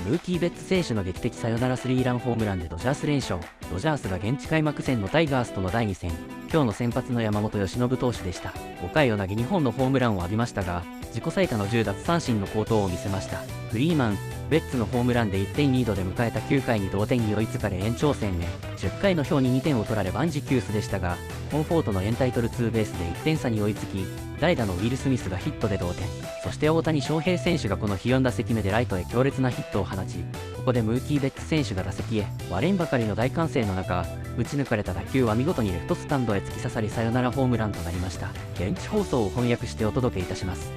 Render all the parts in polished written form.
ムーキーベッツ選手の劇的サヨナラ3ランホームランでドジャース連勝。ドジャースが現地開幕戦のタイガースとの第2戦、今日の先発の山本由伸投手でした。5回を投げ2本のホームランを浴びましたが、自己最多の10奪三振の好投を見せました。フリーマン、ベッツのホームランで1点リードで迎えた9回に同点に追いつかれ延長戦へ。10回の表に2点を取られ万事休すでしたが、コンフォートのエンタイトルツーベースで1点差に追いつき、代打のウィル・スミスがヒットで同点。そして大谷翔平選手がこの日4打席目でライトへ強烈なヒットを放ち、ここでムーキーベッツ選手が打席へ。割れんばかりの大歓声の中、打ち抜かれた打球は見事にレフトスタンドへ突き刺さりサヨナラホームランとなりました。現地放送を翻訳してお届けいたします。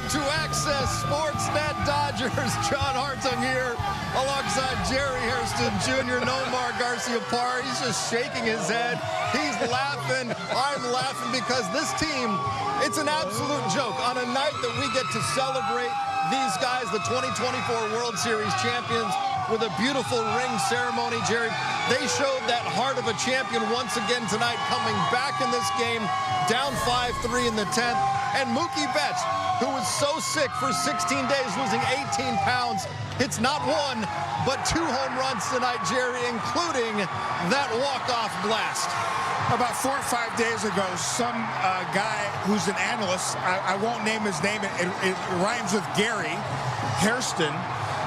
To Access Sportsnet Dodgers, John Hartung here, alongside Jerry Hairston Jr., Nomar Garciaparra. He's just shaking his head. He's laughing. I'm laughing because this team, it's an absolute joke. On a night that we get to celebrate these guys, the 2024 World Series champions, with a beautiful ring ceremony, Jerry. They showed that heart of a champion once again tonight, coming back in this game, down 5-3 in the 10th. And Mookie Betts, who was so sick for 16 days, losing 18 pounds, hits not one, but 2 home runs tonight, Jerry, including that walk-off blast. About 4 or 5 days ago, some guy who's an analyst, I won't name his name, it rhymes with Gary Hairston,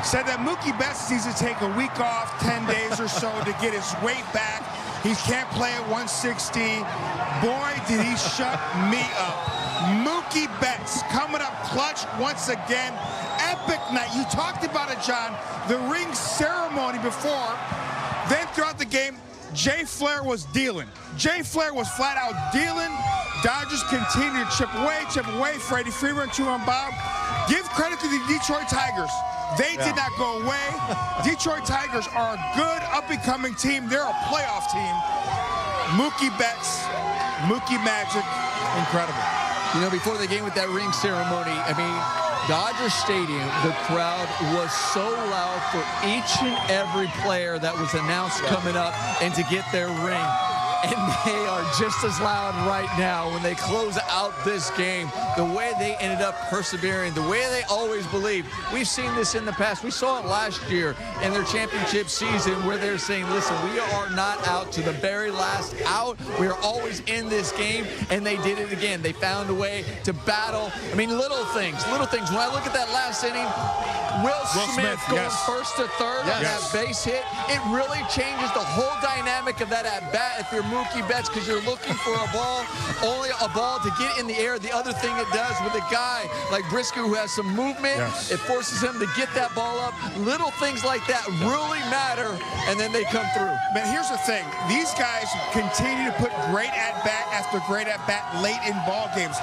said that Mookie Betts needs to take a week off, 10 days or so, to get his weight back. He can't play at 160. Boy, did he shut me up. Mookie Betts coming up clutch once again. Epic night. You talked about it, John. The ring ceremony before. Then throughout the game, Jay Flair was dealing. Jay Flair was flat out dealing. Dodgers continue to chip away. Freddie Freeman, 2-run Bob. Give credit to the Detroit Tigers. They did not go away. Detroit Tigers are a good up-and-coming team. They're a playoff team. Mookie Betts, Mookie Magic, incredible. You know, before the game with that ring ceremony, I mean, Dodger Stadium, the crowd was so loud for each and every player that was announced coming up and to get their ring. And they are just as loud right now when they close out this game. The way they ended up persevering, the way they always believe. We've seen this in the past. We saw it last year in their championship season where they're saying, listen, we are not out to the very last out. We are always in this game. And they did it again. They found a way to battle. I mean, little things. When I look at that last inning, Will Smith going first to third on that base hit, it really changes the whole dynamic of that at-bat if you're Mookie Betts, because you're looking for a ball, only a ball to get in the air. The other thing it does with a guy like Briscoe who has some movement, it forces him to get that ball up. Little things like that really matter, and then they come through. Man, here's the thing. These guys continue to put great at-bat after great at-bat late in ball games.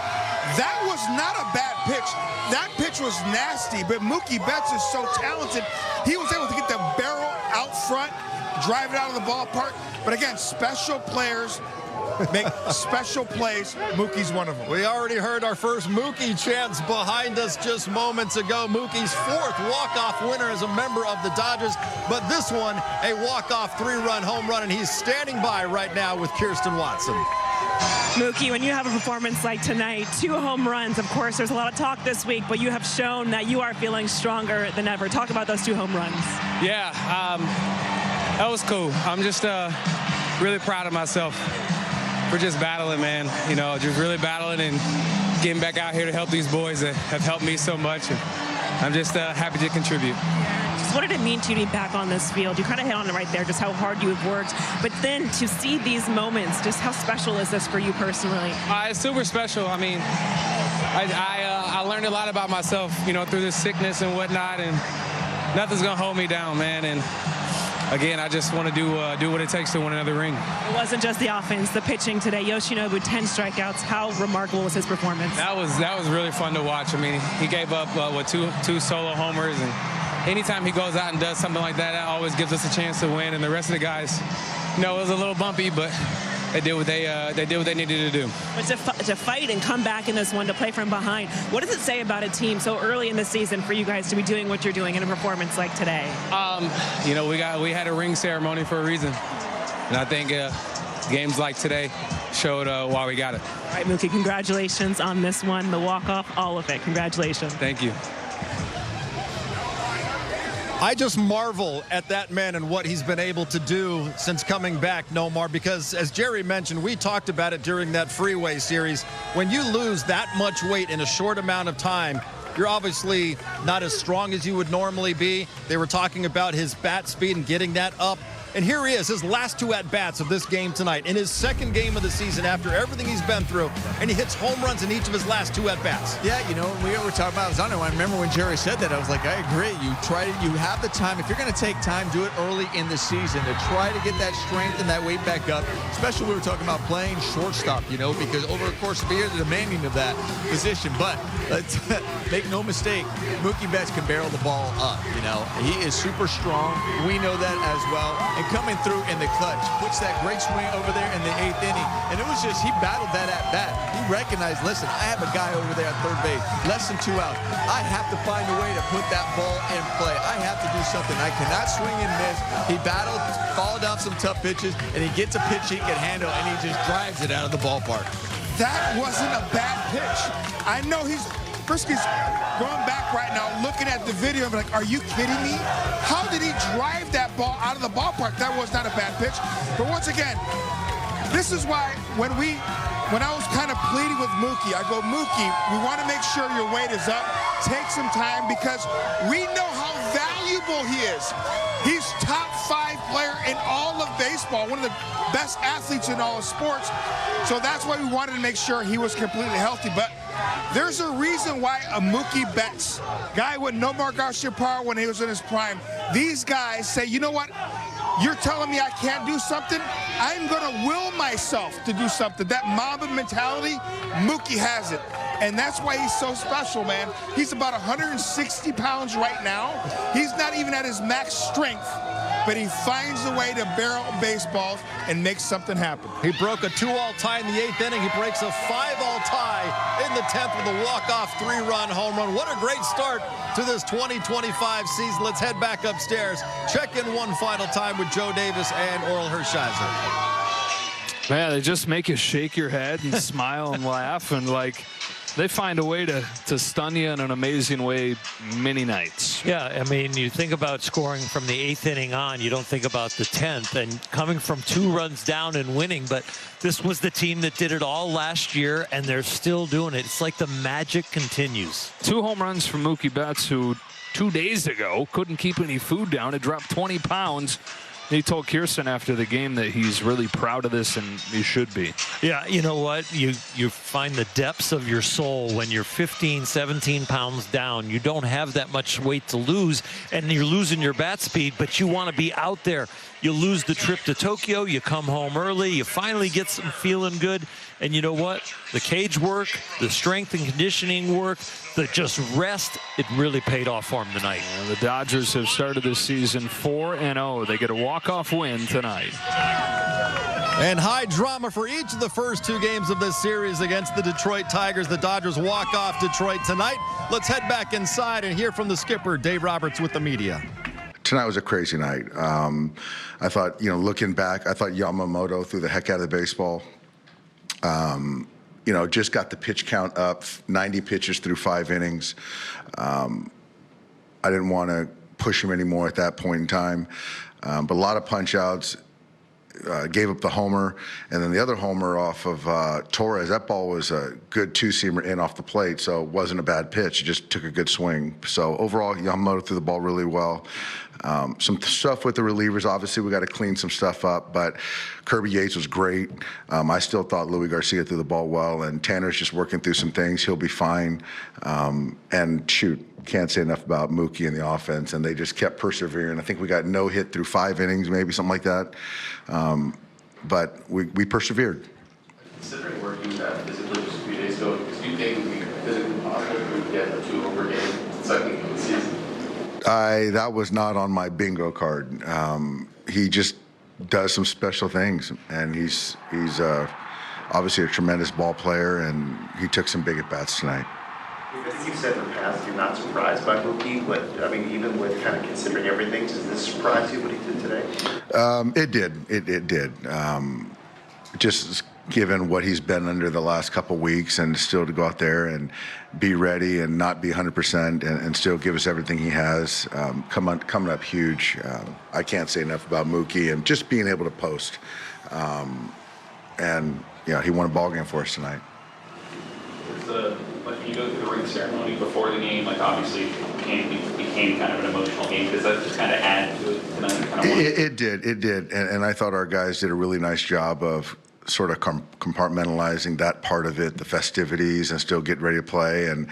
That was not a bad pitch. That pitch was nasty, but Mookie Betts is so talented. He was able to get the barrel out front, drive it out of the ballpark. But again, special players make special plays. Mookie's one of them. We already heard our first Mookie chants behind us just moments ago. Mookie's 4th walk-off winner as a member of the Dodgers, but this one, a walk-off 3-run home run, and he's standing by right now with Kirsten Watson. Mookie, when you have a performance like tonight, 2 home runs, of course, there's a lot of talk this week, but you have shown that you are feeling stronger than ever. Talk about those 2 home runs. Yeah, that was cool. I'm just really proud of myself for just battling, man. You know, just really battling and getting back out here to help these boys that have helped me so much. And I'm just happy to contribute. Just what did it mean to you to be back on this field? You kind of hit on it right there, just how hard you have worked. But then to see these moments, just how special is this for you personally? It's super special. I mean, I learned a lot about myself, you know, through this sickness and whatnot, and nothing's gonna hold me down, man. And again, I just want to do what it takes to win another ring. It wasn't just the offense, the pitching today. Yoshinobu, 10 strikeouts. How remarkable was his performance? That was really fun to watch. I mean, he gave up two solo homers, and anytime he goes out and does something like that, that always gives us a chance to win. And the rest of the guys, you know, it was a little bumpy, but they did what they needed to do. But to fight and come back in this one, to play from behind, what does it say about a team so early in the season for you guys to be doing what you're doing in a performance like today? You know, we had a ring ceremony for a reason, and I think games like today showed why we got it. All right, Mookie, congratulations on this one, the walk-off, all of it. Congratulations. Thank you. I just marvel at that man and what he's been able to do since coming back, Nomar, because as Jerry mentioned, we talked about it during that freeway series. When you lose that much weight in a short amount of time, you're obviously not as strong as you would normally be. They were talking about his bat speed and getting that up. And here he is, his last 2 at-bats of this game tonight, in his 2nd game of the season after everything he's been through, and he hits home runs in each of his last 2 at-bats. Yeah, you know, we were talking about, I was on it. I remember when Jerry said that, I was like, I agree. You have the time. If you're going to take time, do it early in the season to try to get that strength and that weight back up, especially we were talking about playing shortstop, you know, because over the course of the year, the demanding of that position. But let's make no mistake, Mookie Betts can barrel the ball up, you know. He is super strong. We know that as well. And coming through in the clutch, puts that great swing over there in the 8th inning. And it was just, he battled that at bat. He recognized, listen, I have a guy over there at third base, less than 2 outs. I have to find a way to put that ball in play. I have to do something. I cannot swing and miss. He battled, followed down some tough pitches, and he gets a pitch he can handle, and he just drives it out of the ballpark. That wasn't a bad pitch. I know Brisky's going back right now, looking at the video, and like, are you kidding me? How did he drive that ball out of the ballpark? That was not a bad pitch. But once again, this is why when I was kind of pleading with Mookie, I go, Mookie, we want to make sure your weight is up. Take some time because we know how valuable he is. He's top 5 player in all of baseball, one of the best athletes in all of sports. So that's why we wanted to make sure he was completely healthy. But there's a reason why a Mookie Betts, guy with Nomar Garciaparra when he was in his prime, these guys say, you know what? You're telling me I can't do something? I'm going to will myself to do something. That Mamba mentality, Mookie has it. And that's why he's so special, man. He's about 160 pounds right now. He's not even at his max strength, but he finds a way to barrel baseballs and make something happen. He broke a 2-all tie in the 8th inning. He breaks a 5-all tie in the 10th with a walk-off 3-run home run. What a great start to this 2025 season. Let's head back upstairs. Check in one final time with Joe Davis and Oral Hershiser. Man, they just make you shake your head and smile and laugh, and like they find a way to stun you in an amazing way many nights. Yeah, I mean, you think about scoring from the 8th inning on, you don't think about the 10th, and coming from 2 runs down and winning, but this was the team that did it all last year, and they're still doing it. It's like the magic continues. 2 home runs from Mookie Betts, who 2 days ago couldn't keep any food down. It dropped 20 pounds. He told Kirsten after the game that he's really proud of this, and he should be. Yeah, you know what? You find the depths of your soul when you're 15, 17 pounds down. You don't have that much weight to lose, and you're losing your bat speed, but you want to be out there. You lose the trip to Tokyo, you come home early, you finally get some feeling good, and you know what? The cage work, the strength and conditioning work, the just rest, it really paid off for him tonight. The Dodgers have started this season 4-0. They get a walk-off win tonight. And high drama for each of the first 2 games of this series against the Detroit Tigers. The Dodgers walk off Detroit tonight. Let's head back inside and hear from the skipper, Dave Roberts, with the media. Tonight was a crazy night. I thought, you know, looking back, I thought Yamamoto threw the heck out of the baseball. You know, just got the pitch count up, 90 pitches through 5 innings. I didn't want to push him anymore at that point in time. But a lot of punch outs. Gave up the homer, and then the other homer off of Torres. That ball was a good 2-seamer in off the plate, so it wasn't a bad pitch. It just took a good swing. So overall, Yamamoto threw the ball really well. Some stuff with the relievers. Obviously, we got to clean some stuff up, but Kirby Yates was great. I still thought Louis Garcia threw the ball well, and Tanner's just working through some things. He'll be fine. And shoot, can't say enough about Mookie and the offense, and they just kept persevering. I think we got no hit through 5 innings, maybe something like that. But we persevered. Considering where you at physically just a few days ago, do you think it would be physically possible if we could get a 2-over game second game of the season? That was not on my bingo card. He just does some special things, and he's obviously a tremendous ball player, and he took some big at-bats tonight. I think you've said in the past you're not surprised by Mookie, but I mean, even with kind of considering everything, does this surprise you what he did today? It did. It did. Just given what he's been under the last couple weeks, and still to go out there and be ready and not be 100% and still give us everything he has, coming up huge. I can't say enough about Mookie and just being able to post. And yeah, he won a ball game for us tonight. When you go through the ring ceremony before the game, like obviously it became kind of an emotional game. Does that just kind of add to it tonight? It did. And I thought our guys did a really nice job of sort of compartmentalizing that part of it, the festivities, and still get ready to play. And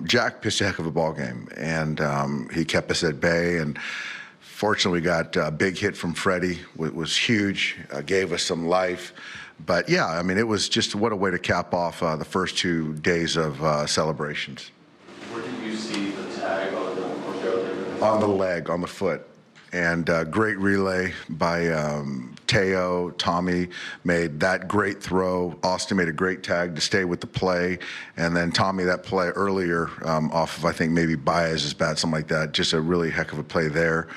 Jack pitched a heck of a ball game, and he kept us at bay. And fortunately, we got a big hit from Freddie. It was huge, gave us some life. But yeah, I mean, it was just what a way to cap off the first 2 days of celebrations. Where did you see the tag on the leg, on the foot? And great relay by Teo. Tommy made that great throw. Austin made a great tag to stay with the play. And then Tommy, that play earlier off of, I think, maybe Baez's bat, something like that. Just a really heck of a play there.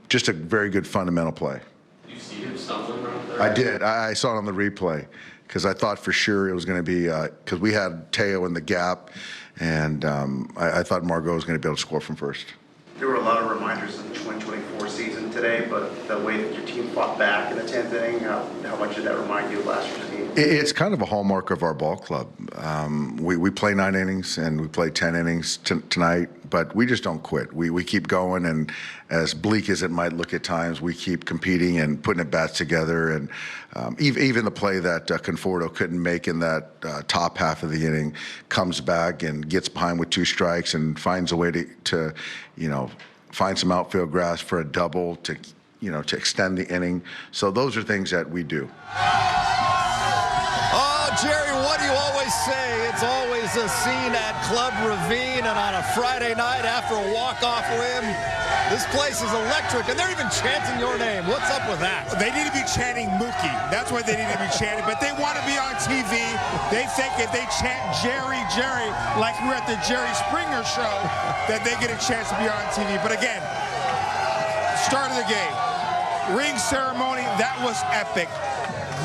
Just a very good fundamental play. Did you see him stumbling around there? I did. I saw it on the replay because I thought for sure it was going to be because we had Teo in the gap, and I thought Margot was going to be able to score from first. There were a lot of reminders of the 2024 season today, but the way that your team fought back in the 10th inning, how much did that remind you of last year's game? It's kind of a hallmark of our ball club. We play 9 innings and we play 10 innings tonight, but we just don't quit. We keep going, and as bleak as it might look at times, we keep competing and putting at bats together. And even the play that Conforto couldn't make in that top half of the inning comes back and gets behind with 2 strikes and finds a way to find some outfield grass for a double to extend the inning. So those are things that we do. Oh, Jerry, what do you always say? It's always a scene at Club Ravine, and on a Friday night after a walk-off win, this place is electric, and they're even chanting your name. What's up with that? They need to be chanting Mookie. That's what they need to be chanting, but they want to be on TV. They think if they chant Jerry, Jerry, like we're at the Jerry Springer show, that they get a chance to be on TV. But again, start of the game, ring ceremony, that was epic.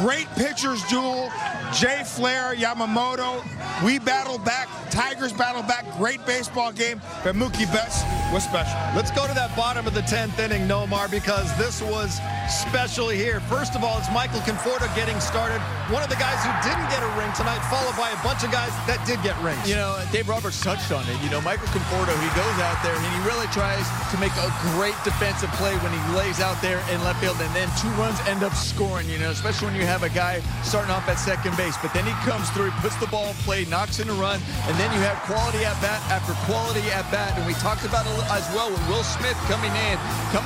Great pitchers duel. Jay Flair, Yamamoto. We battled back. Tigers battled back. Great baseball game. But Mookie Betts was special. Let's go to that bottom of the 10th inning, Nomar, because this was special here. First of all, it's Michael Conforto getting started. One of the guys who didn't get a ring tonight, followed by a bunch of guys that did get rings. You know, Dave Roberts touched on it. You know, Michael Conforto, he goes out there and he really tries to make a great defensive play when he lays out there in left field, and then 2 runs end up scoring, you know, especially when you have a guy starting off at second base. But then he comes through, he puts the ball in play, knocks in a run, and then you have quality at bat after quality at bat. And we talked about it as well with Will Smith coming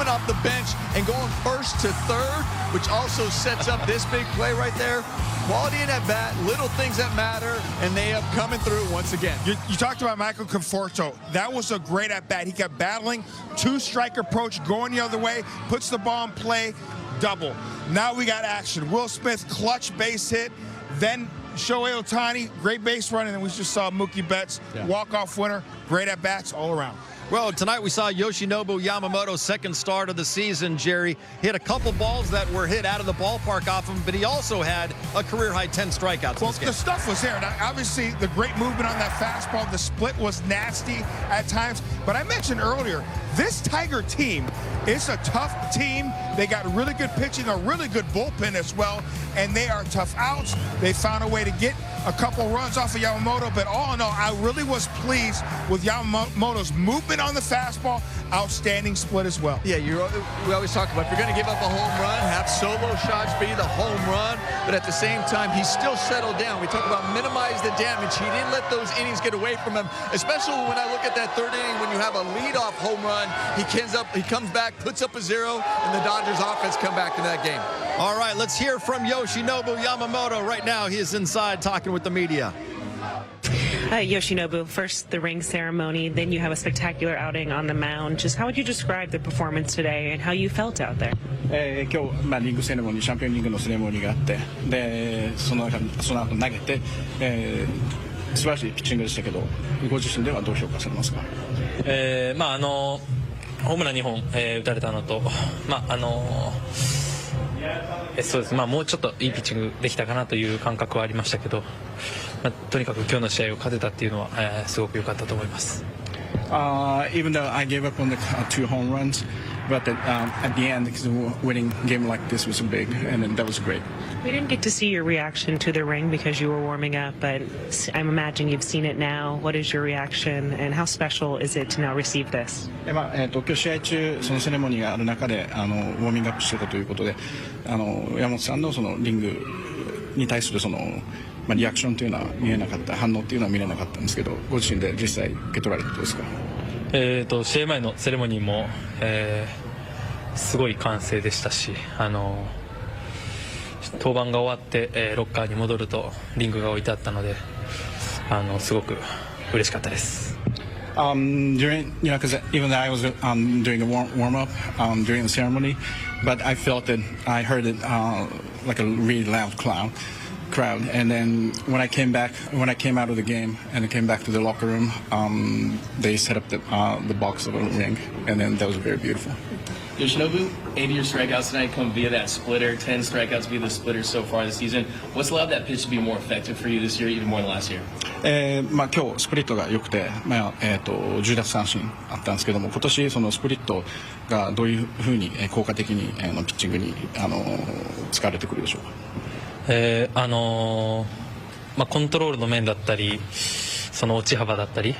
off the bench and going first to third, which also sets up this big play right there. Quality in at bat, little things that matter, and they are coming through once again. You talked about Michael Conforto. That was a great at bat. He kept battling, 2-strike approach, going the other way, puts the ball in play, double. Now we got action. Will Smith, clutch base hit, then Shohei Ohtani, great base run, and then we just saw Mookie Betts, walk-off winner, great at-bats all around. Well, tonight we saw Yoshinobu Yamamoto's second start of the season, Jerry. Hit a couple balls that were hit out of the ballpark off him, but he also had a career-high 10 strikeouts. Well, the stuff was there. Now, obviously, the great movement on that fastball, the split was nasty at times. But I mentioned earlier, this Tiger team is a tough team. They got really good pitching, a really good bullpen as well, and they are tough outs. They found a way to get a couple runs off of Yamamoto, but all in all, I really was pleased with Yamamoto's movement on the fastball. Outstanding split as well. Yeah, we always talk about if you're going to give up a home run, have solo shots be the home run, but at the same time, he still settled down. We talk about minimize the damage. He didn't let those innings get away from him, especially when I look at that third inning when you have a leadoff home run. He comes back, puts up a 0, and the Dodgers offense come back to that game. All right, let's hear from Yoshinobu Yamamoto right now. He is inside talking with the media. Yoshinobu, first the ring ceremony, then you have a spectacular outing on the mound. Just how would you describe the performance today and how you felt out there? 今日、リングセレモニー、チャンピオンリングのセレモニーがあって、でその後投げて、素晴らしいピッチングでしたけど、ご自身ではどう評価されますか？ホームラン2本、打たれたのと、そうです、もうちょっといいピッチングできたかなという感覚はありましたけど、とにかく今日の試合を勝てたっていうのは、すごく良かったと思います。Even though I gave up on the 2 home runs, but at the end, because winning a game like this was big, and that was great. We didn't get to see your reaction to the ring because you were warming up, but I'm imagining you've seen it now. What is your reaction, and how special is it to now receive this? 今日試合中、そのセレモニーがある中でウォーミングアップしてたということで、山本さんのそのリングに対するそのリアクションというのは見えなかった、反応というのは見れなかったんですけど、ご自身で実際受け取られたことですか？試合前のセレモニーも、すごい歓声でしたし、登板が終わって、ロッカーに戻るとリングが置いてあったので、すごく嬉しかったです。During, because even though I was doing a warm up during the ceremony, but I felt that I heard it like a really loud crowd, and then when I came out of the game and I came back to the locker room, they set up the box of a ring, and then that was very beautiful. Yoshinobu, 8 of your strikeouts tonight come via that splitter, 10 strikeouts via the splitter so far this season. What's allowed that pitch to be more effective for you this year, even more than last year? 今日スプリットが良くて、10奪三振あったんですけども、今年そのスプリットがどういうふうに効果的にピッチングに使われてくるでしょうか？コントロールの面だったり、その落ち幅だったり、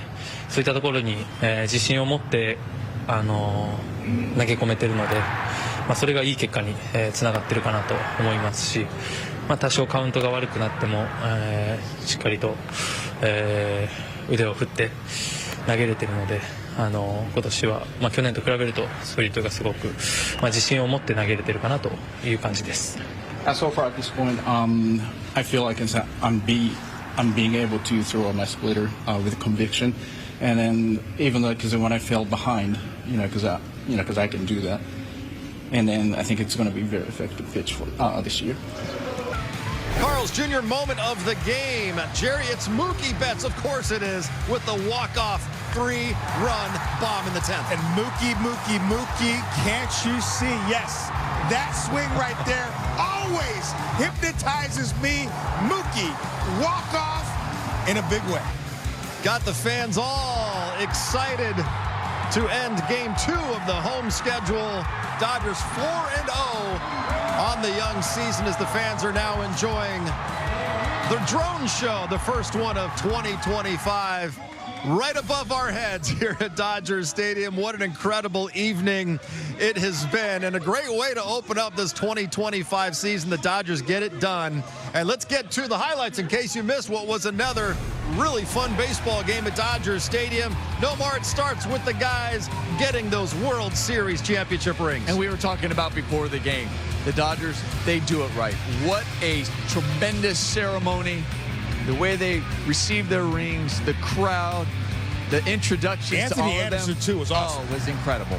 そういったところに、自信を持って投げ込めているので、それがいい結果につながっているかなと思いますし、多少カウントが悪くなっても、しっかりと、腕を振って投げれているので、今年は、去年と比べるとスプリットがすごく、自信を持って投げれているかなという感じです。So far at this point, I feel like I'm being able to throw my splitter with conviction, and then even though because when I fell behind, because I can do that, and then I think it's going to be a very effective pitch for this year. Carl's Jr. moment of the game. Jerry, it's Mookie Betts, of course it is, with the walk-off 3-run bomb in the 10th. And Mookie, can't you see? Yes, that swing right there always hypnotizes me. Mookie, walk-off in a big way. Got the fans all excited to end Game 2 of the home schedule. Dodgers 4-0 on the young season as the fans are now enjoying the drone show, the first one of 2025. Right above our heads here at Dodger Stadium. What an incredible evening it has been, and a great way to open up this 2025 season. The Dodgers get it done. And let's get to the highlights in case you missed what was another really fun baseball game at Dodger Stadium. Nomar, it starts with the guys getting those World Series championship rings. And we were talking about before the game, the Dodgers, they do it right. What a tremendous ceremony. The way they received their rings, the crowd, the introductions to all of them. Anthony Anderson, too, was awesome. Oh, was incredible.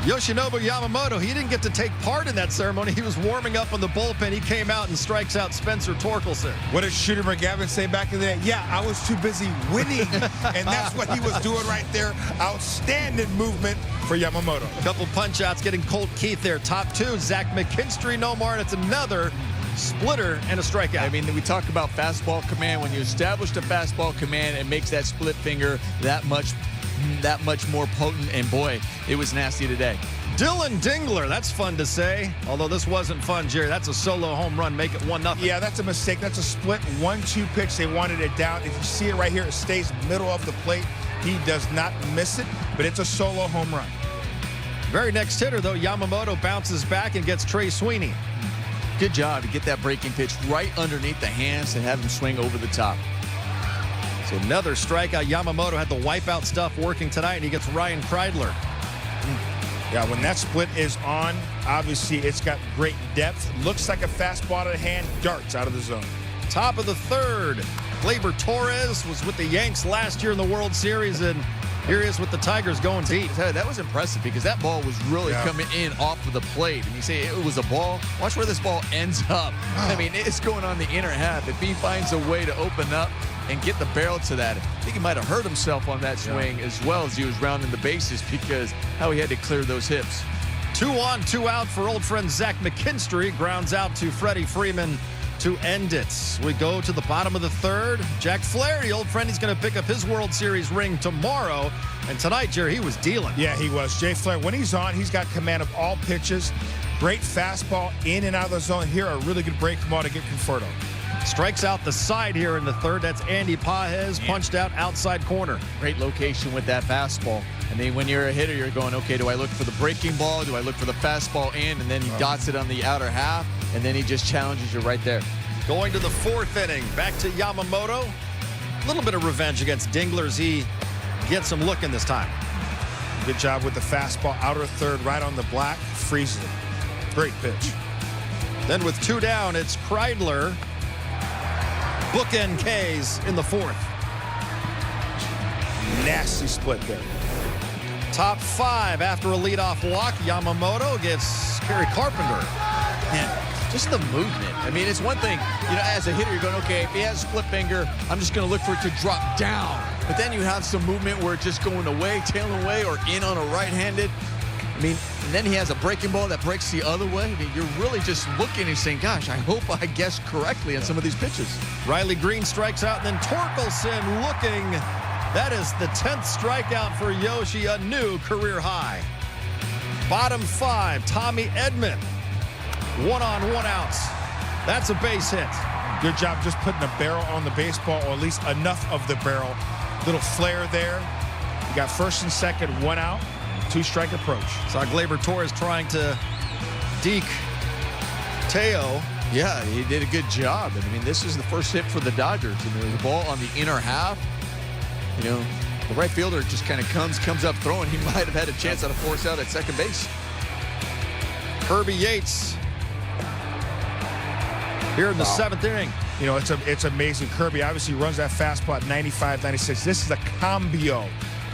Yoshinobu Yamamoto, he didn't get to take part in that ceremony. He was warming up on the bullpen. He came out and strikes out Spencer Torkelson. What did Shooter McGavin say back in the day? Yeah, I was too busy winning. And that's what he was doing right there. Outstanding movement for Yamamoto. A couple punch-outs getting Colt Keith there. Top two, Zach McKinstry, Nomar, and it's another splitter and a strikeout. I mean, we talk about fastball command. When you establish the fastball command, it makes that split finger that much more potent, and boy, it was nasty today. Dylan Dingler, that's fun to say. Although this wasn't fun, Jerry. That's a solo home run, make it 1-0. Yeah, that's a mistake. That's a split 1-2 pitch. They wanted it down. If you see it right here, it stays middle of the plate. He does not miss it, but it's a solo home run. Very next hitter, though, Yamamoto bounces back and gets Trey Sweeney. Good job to get that breaking pitch right underneath the hands and have him swing over the top. So another strikeout. Yamamoto had the wipeout stuff working tonight, and he gets Ryan Kreidler. Yeah, when that split is on, obviously it's got great depth. Looks like a fastball to the hand, darts out of the zone. Top of the third. Gleyber Torres was with the Yanks last year in the World Series, and here he is with the Tigers going deep. That was impressive because that ball was really coming in off of the plate. And you say it was a ball. Watch where this ball ends up. I mean, it's going on the inner half. If he finds a way to open up and get the barrel to that, I think he might have hurt himself on that swing as well as he was rounding the bases because how he had to clear those hips. 2 on, 2 out for old friend Zach McKinstry. Grounds out to Freddie Freeman to end it. We go to the bottom of the third. Jack Flaherty, old friend, he's going to pick up his World Series ring tomorrow. And tonight, Jerry, he was dealing. Yeah, he was. Jay Flaherty, when he's on, he's got command of all pitches. Great fastball in and out of the zone. Here, a really good break ball to get Conforto. Strikes out the side here in the third. That's Andy Pages, punched out outside corner. Great location with that fastball. I mean, when you're a hitter, you're going, okay, do I look for the breaking ball? Do I look for the fastball in? And then he dots it on the outer half, and then he just challenges you right there. Going to the 4th inning. Back to Yamamoto. A little bit of revenge against Dinglers. He gets him looking this time. Good job with the fastball. Outer third, right on the black. Freezes it. Great pitch. Then with 2 down, it's Kreidler. Bookend K's in the 4th. Nasty split there. Top 5 after a leadoff walk. Yamamoto gets Kerry Carpenter. Man, just the movement. I mean, it's one thing, you know, as a hitter, you're going, okay, if he has a split finger, I'm just going to look for it to drop down. But then you have some movement where it's just going away, tailing away, or in on a right-handed. I mean, and then he has a breaking ball that breaks the other way. I mean, you're really just looking and saying, gosh, I hope I guessed correctly on some of these pitches. Riley Green strikes out, and then Torkelson looking. That is the 10th strikeout for Yoshi, a new career high. Bottom 5, Tommy Edman. 1 on, 1 out. That's a base hit. Good job just putting a barrel on the baseball, or at least enough of the barrel. Little flare there. You got 1st and 2nd, 1 out. 2-strike approach. Saw Gleyber Torres trying to deke Teo. Yeah, he did a good job. I mean, this is the first hit for the Dodgers. I mean, the ball on the inner half. You know, the right fielder just kind of comes up throwing. He might have had a chance at a force out at second base. Kirby Yates here in the 7th inning. You know, it's amazing. Kirby obviously runs that fastball at 95, 96. This is a cambio.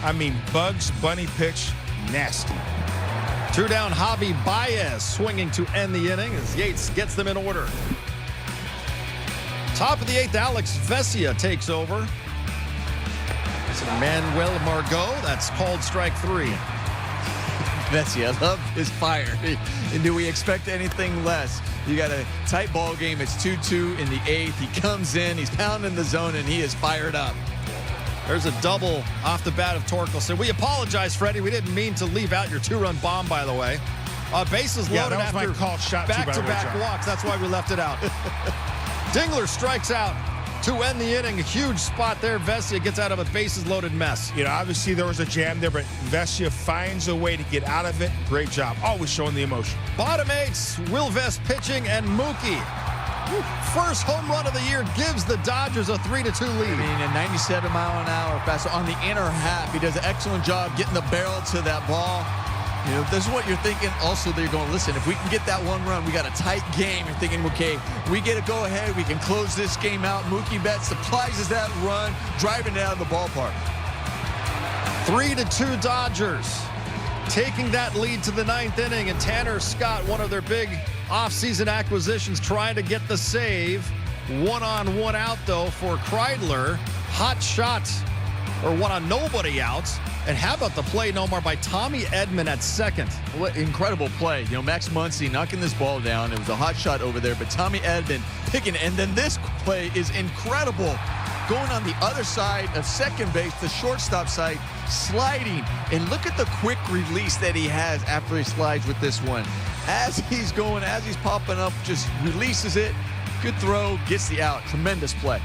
I mean, Bugs Bunny pitch. Nasty. 2 down, Javi Baez swinging to end the inning as Yates gets them in order. Top of the 8th, Alex Vesia takes over. It's Manuel Margot. That's called strike 3. Vesia, I love his fire. And do we expect anything less? You got a tight ball game. It's 2-2 in the 8th. He comes in, he's pounding the zone, and he is fired up. There's a double off the bat of Torkelson. We apologize, Freddie. We didn't mean to leave out your 2-run bomb, by the way. Bases loaded that was after my called shot back-to-back walks. That's why we left it out. Dingler strikes out to end the inning. A huge spot there. Vesia gets out of a bases-loaded mess. You know, obviously there was a jam there, but Vesia finds a way to get out of it. Great job. Always showing the emotion. Bottom 8's Will Vest pitching, and Mookie. First home run of the year gives the Dodgers a 3-2 lead. I mean, a 97-mile-an-hour fastball on the inner half. He does an excellent job getting the barrel to that ball. You know, this is what you're thinking. Also, they're going, listen, if we can get that 1 run, we got a tight game. You're thinking, okay, we get a go-ahead. We can close this game out. Mookie Betts supplies that run, driving it out of the ballpark. 3-2 Dodgers. Taking that lead to the 9th inning, and Tanner Scott, one of their big offseason acquisitions, trying to get the save. 1 on, 1 out, though, for Kreidler. Hot shot, or 1 on, nobody out. And how about the play, Nomar, by Tommy Edman at second? What incredible play. You know, Max Muncy knocking this ball down. It was a hot shot over there, but Tommy Edman picking it. And then this play is incredible. Going on the other side of second base, the shortstop side, sliding. And look at the quick release that he has after he slides with this one. As he's going, as he's popping up, just releases it. Good throw, gets the out. Tremendous play.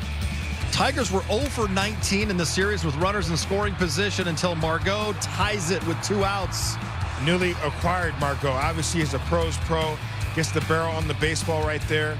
Tigers were 0 for 19 in the series with runners in scoring position until Margot ties it with 2 outs. Newly acquired Margot. Obviously, he's a pro's pro. Gets the barrel on the baseball right there.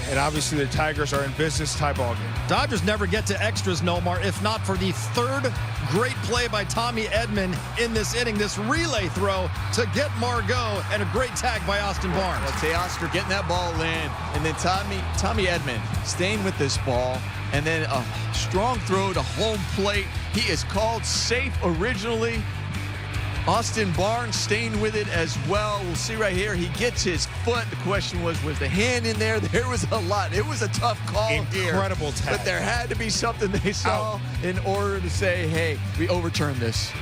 And obviously, the Tigers are in business. Tie ball game. Dodgers never get to extras, Nomar, if not for the 3rd great play by Tommy Edman in this inning. This relay throw to get Margot, and a great tag by Austin Barnes. Teoscar getting that ball in, and then Tommy Edman staying with this ball, and then a strong throw to home plate. He is called safe originally. Austin Barnes staying with it as well. We'll see right here. He gets his foot. The question was the hand in there? There was a lot. It was a tough call here. Incredible tag. But there had to be something they saw in order to say, hey, we overturned this.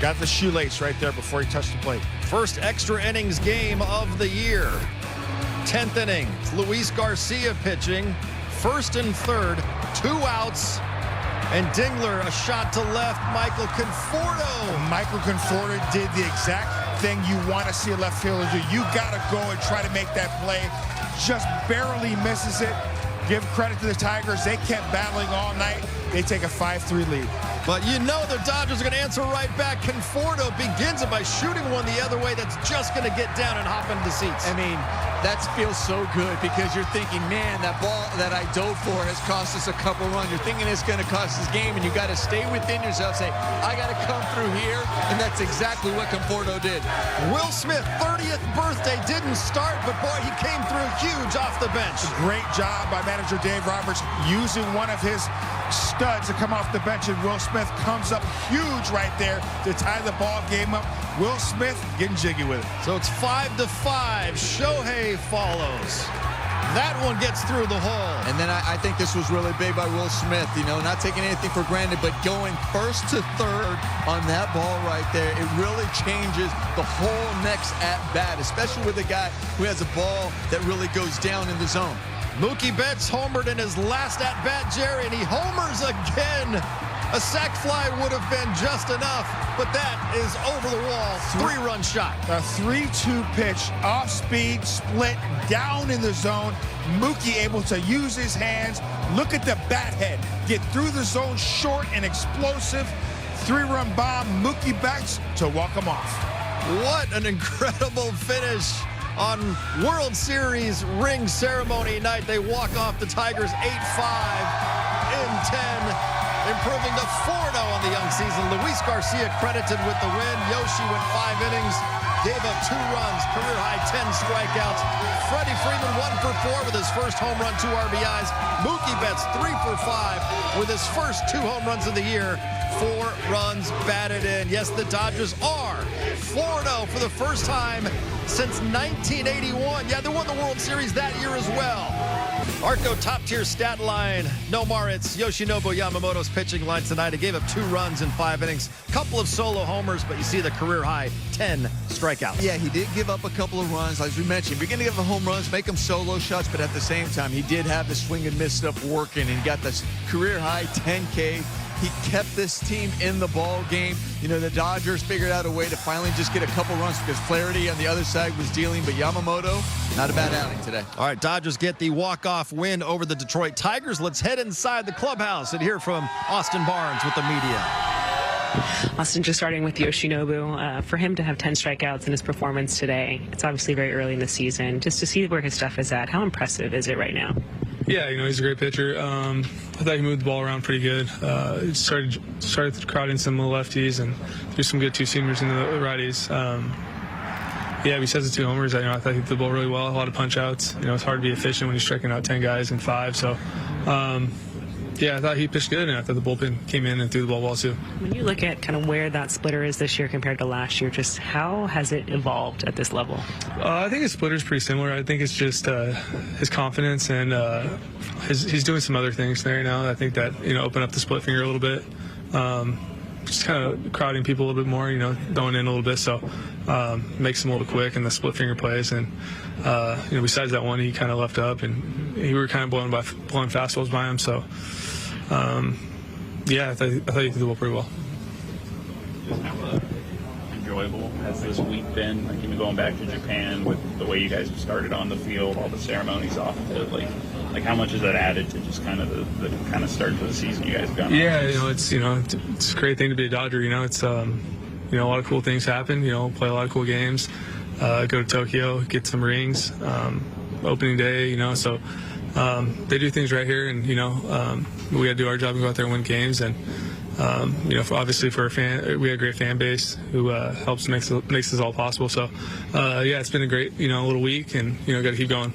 Got the shoelace right there before he touched the plate. First extra innings game of the year. 10th inning. Luis Garcia pitching. First and third. 2 outs. And Dingler, a shot to left. Michael Conforto. Michael Conforto did the exact thing you want to see a left fielder do. You got to go and try to make that play. Just barely misses it. Give credit to the Tigers. They kept battling all night. They take a 5-3 lead. But you know the Dodgers are going to answer right back. Conforto begins it by shooting one the other way that's just going to get down and hop into the seats. I mean, that feels so good because you're thinking, man, that ball that I dove for has cost us a couple runs. You're thinking it's going to cost us game, and you got to stay within yourself, say, I got to come through here, and that's exactly what Conforto did. Will Smith, 30th birthday, didn't start, but boy, he came through huge off the bench. Great job by manager Dave Roberts using one of his studs to come off the bench, and Will Smith comes up huge right there to tie the ball game up. Will Smith getting jiggy with it. So it's 5-5. Shohei follows. That one gets through the hole. And then I think this was really big by Will Smith, you know, not taking anything for granted, but going first to third on that ball right there. It really changes the whole next at-bat, especially with a guy who has a ball that really goes down in the zone. Mookie Betts homered in his last at-bat, Jerry, and he homers again. A sac fly would have been just enough, but that is over the wall. 3-run shot. A 3-2 pitch, off speed, split, down in the zone. Mookie able to use his hands. Look at the bat head. Get through the zone, short and explosive. 3-run bomb. Mookie Betts to walk him off. What an incredible finish on World Series ring ceremony night. They walk off the Tigers 8-5 in 10. Improving to 4-0 on the young season. Luis Garcia credited with the win. Yoshi went 5 innings, gave up 2 runs, career-high 10 strikeouts. Freddie Freeman 1 for 4 with his first home run, 2 RBIs. Mookie Betts 3 for 5 with his first 2 home runs of the year. 4 runs batted in. Yes, the Dodgers are 4-0 for the first time since 1981. Yeah, they won the World Series that year as well. Arco top-tier stat line. Nomar, it's Yoshinobu Yamamoto's pitching line tonight. He gave up 2 runs in 5 innings. Couple of solo homers, but you see the career-high 10 strikeouts. Yeah, he did give up a couple of runs. As we mentioned, beginning of the home runs, make them solo shots, but at the same time, he did have the swing and miss stuff working, and he got this career-high 10K. He kept this team in the ball game. You know, the Dodgers figured out a way to finally just get a couple runs because Flaherty on the other side was dealing, but Yamamoto, not a bad outing today. All right, Dodgers get the walk-off win over the Detroit Tigers. Let's head inside the clubhouse and hear from Austin Barnes with the media. Austin, just starting with Yoshinobu, for him to have 10 strikeouts in his performance today, it's obviously very early in the season. Just to see where his stuff is at, how impressive is it right now? Yeah, you know, he's a great pitcher. I thought he moved the ball around pretty good. He started crowding some of the lefties and threw some good 2-seamers into the righties. Yeah, besides the 2 homers, I thought he threw the ball really well, a lot of punch-outs. You know, it's hard to be efficient when you're striking out 10 guys in 5. So, yeah, I thought he pitched good, and I thought the bullpen came in and threw the ball well, too. When you look at kind of where that splitter is this year compared to last year, just how has it evolved at this level? I think his splitter's pretty similar. I think it's just his confidence and he's doing some other things there now. I think that, you know, open up the split finger a little bit. Just kind of crowding people a little bit more, you know, throwing in a little bit. So makes him a little quick in the split finger plays. And, you know, besides that one, he kind of left up and we were kind of blowing fastballs by him. So, yeah, I thought he did the ball pretty well. Just how enjoyable has this week been? Like, even going back to Japan with the way you guys started on the field, all the ceremonies off of it, like how much has that added to just kind of the kind of start to the season you guys have gone on? Yeah, you know, it's a great thing to be a Dodger. You know, it's you know, a lot of cool things happen. You know, play a lot of cool games. Go to Tokyo, get some rings. Opening day, you know, so they do things right here, and you know, we got to do our job and go out there and win games. And you know, obviously for a fan, we have a great fan base who helps makes this all possible. So yeah, it's been a great, you know, little week, and you know, got to keep going.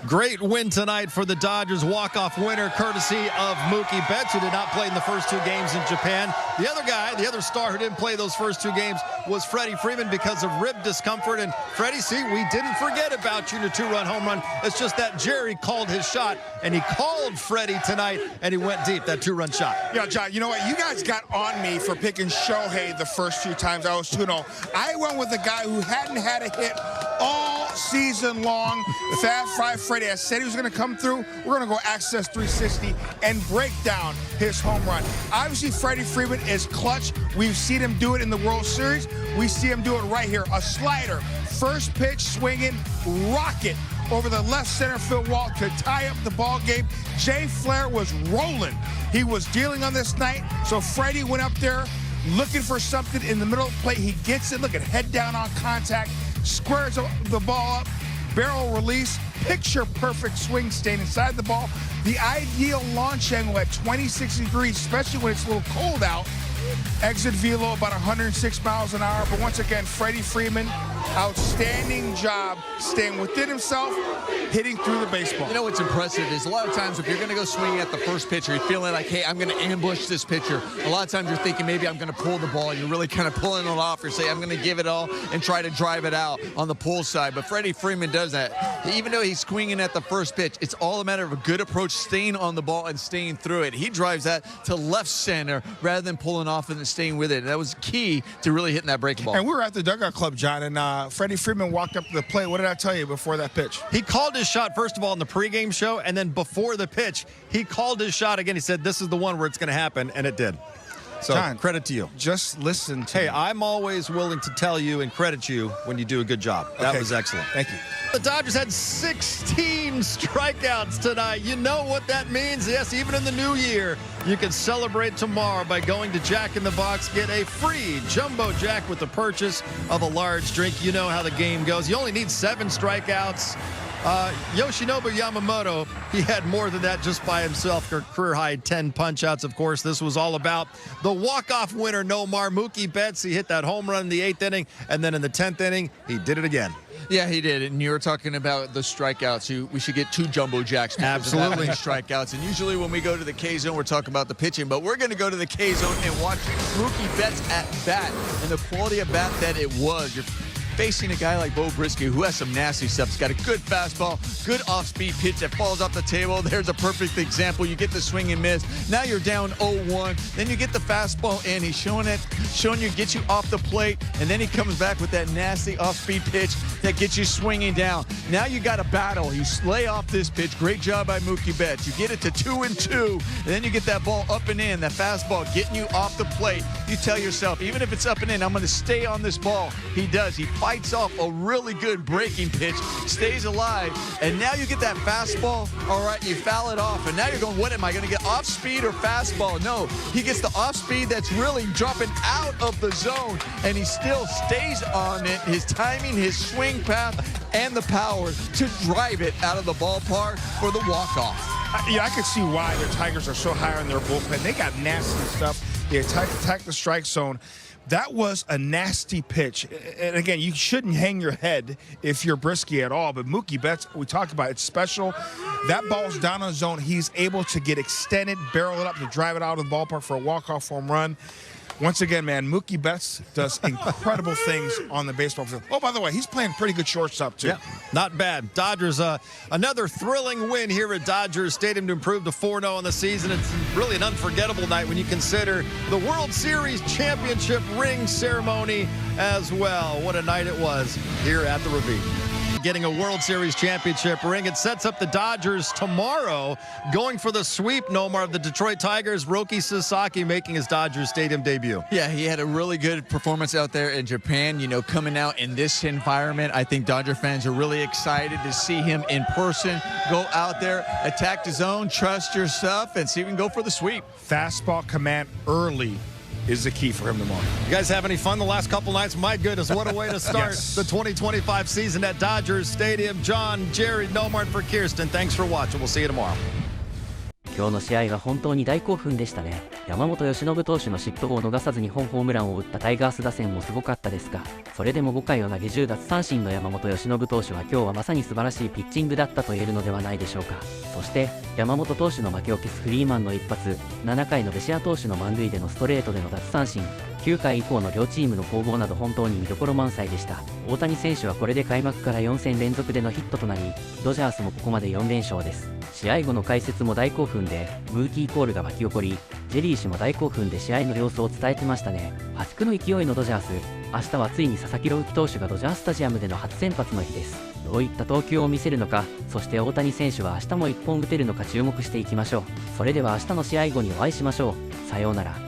Great win tonight for the Dodgers. Walk-off winner courtesy of Mookie Betts, who did not play in the first 2 games in Japan. The other star who didn't play those first 2 games was Freddie Freeman because of rib discomfort. And Freddie, see, we didn't forget about you in a 2-run home run. It's just that Jerry called his shot, and he called Freddie tonight, and he went deep, that 2-run shot. Yeah, John, you know what? You guys got on me for picking Shohei the first 2 times I was 2-0. I went with a guy who hadn't had a hit all season long. Fab Five Freddie. I said he was going to come through. We're going to go access 360 and break down his home run. Obviously, Freddie Freeman is clutch. We've seen him do it in the World Series. We see him do it right here. A slider, first pitch swinging, rocket over the left center field wall to tie up the ball game. Jay Flair was rolling. He was dealing on this night, so Freddie went up there looking for something in the middle of the plate. He gets it, look at head down on contact, squares the ball up, barrel release, picture perfect swing staying inside the ball. The ideal launch angle at 26 degrees, especially when it's a little cold out. Exit velo about 106 miles an hour. But once again, Freddie Freeman, outstanding job staying within himself, hitting through the baseball. You know what's impressive is a lot of times if you're going to go swinging at the first pitcher, you're feeling like, hey, I'm going to ambush this pitcher. A lot of times you're thinking maybe I'm going to pull the ball. You're really kind of pulling it off. You're saying I'm going to give it all and try to drive it out on the pull side. But Freddie Freeman does that. Even though he's swinging at the first pitch, it's all a matter of a good approach, staying on the ball and staying through it. He drives that to left center rather than pulling off and staying with it. And that was key to really hitting that breaking ball. And we were at the dugout club, John, and Freddie Freeman walked up to the plate. What did I tell you before that pitch? He called his shot, first of all, in the pregame show, and then before the pitch, he called his shot again. He said, this is the one where it's going to happen, and it did. So, John, credit to you. Just listen to me. I'm always willing to tell you and credit you when you do a good job. That was excellent. Thank you. The Dodgers had 16 strikeouts tonight. You know what that means. Yes, even in the new year, you can celebrate tomorrow by going to Jack in the Box. Get a free Jumbo Jack with the purchase of a large drink. You know how the game goes. You only need 7 strikeouts. Yoshinobu Yamamoto, he had more than that just by himself. Career-high 10 punch-outs, of course. This was all about the walk-off winner, Nomar Mookie Betts. He hit that home run in the 8th inning, and then in the 10th inning, he did it again. Yeah, he did. And you were talking about the strikeouts. We should get 2 Jumbo Jacks. Absolutely. Strikeouts. And usually when we go to the K-Zone, we're talking about the pitching. But we're going to go to the K-Zone and watch Mookie Betts at bat and the quality of bat that it was. You're facing a guy like Bo Brisky, who has some nasty stuff. He's got a good fastball, good off-speed pitch that falls off the table. There's a perfect example. You get the swing and miss. Now you're down 0-1. Then you get the fastball in. He's showing you, gets you off the plate, and then he comes back with that nasty off-speed pitch that gets you swinging down. Now you got a battle. You lay off this pitch. Great job by Mookie Betts. You get it to 2-2, and then you get that ball up and in, that fastball getting you off the plate. You tell yourself, even if it's up and in, I'm going to stay on this ball. He does. He fights off a really good breaking pitch, stays alive, and now you get that fastball. All right, you foul it off, and now you're going, what am I going to get, off speed or fastball? No, he gets the off speed that's really dropping out of the zone, and he still stays on it. His timing, his swing path, and the power to drive it out of the ballpark for the walk-off. Yeah, I could see why the Tigers are so high on their bullpen. They got nasty stuff. They attack the strike zone. That was a nasty pitch. And again, you shouldn't hang your head if you're Brisky at all. But Mookie Betts, we talked about, it's special. That ball's down on zone. He's able to get extended, barrel it up to drive it out of the ballpark for a walk-off home run. Once again, man, Mookie Betts does incredible things on the baseball field. Oh, by the way, he's playing pretty good shortstop, too. Yeah, not bad. Dodgers, another thrilling win here at Dodgers Stadium to improve to 4-0 in the season. It's really an unforgettable night when you consider the World Series championship ring ceremony as well. What a night it was here at the Ravine. Getting a World Series championship ring. It sets up the Dodgers tomorrow going for the sweep, Nomar, of the Detroit Tigers. Roki Sasaki making his Dodgers Stadium debut. Yeah, he had a really good performance out there in Japan. You know, coming out in this environment, I think Dodger fans are really excited to see him in person. Go out there, attack the zone, trust yourself, and see if we can go for the sweep. Fastball command early is the key for him tomorrow. You guys have any fun the last couple nights? My goodness, what a way to start the 2025 season at Dodgers Stadium. John, Jerry, Nomar, for Kirsten, thanks for watching. We'll see you tomorrow. 今日の試合は本当に大興奮でしたね。山本由伸投手の失投を逃さず2本ホームランを打ったタイガース打線もすごかったですが、それでも5回を投げ10奪三振の山本由伸投手は今日はまさに素晴らしいピッチングだったと言えるのではないでしょうか。そして山本投手の負けを消すフリーマンの一発、7回のベシア投手の満塁でのストレートでの奪三振、9回以降の両チームの攻防など本当に見どころ満載でした。大谷選手はこれで開幕から4戦連続でのヒットとなり、ドジャースもここまで4連勝です。試合後の解説も大興奮でムーキーコールが巻き起こり、ジェリー氏も大興奮で試合の様子を伝えてましたね。破竹の勢いのドジャース、明日はついに佐々木朗希投手がドジャースタジアムでの初先発の日です。どういった投球を見せるのか、そして大谷選手は明日も1本打てるのか注目していきましょう。それでは明日の試合後にお会いしましょう。さようなら。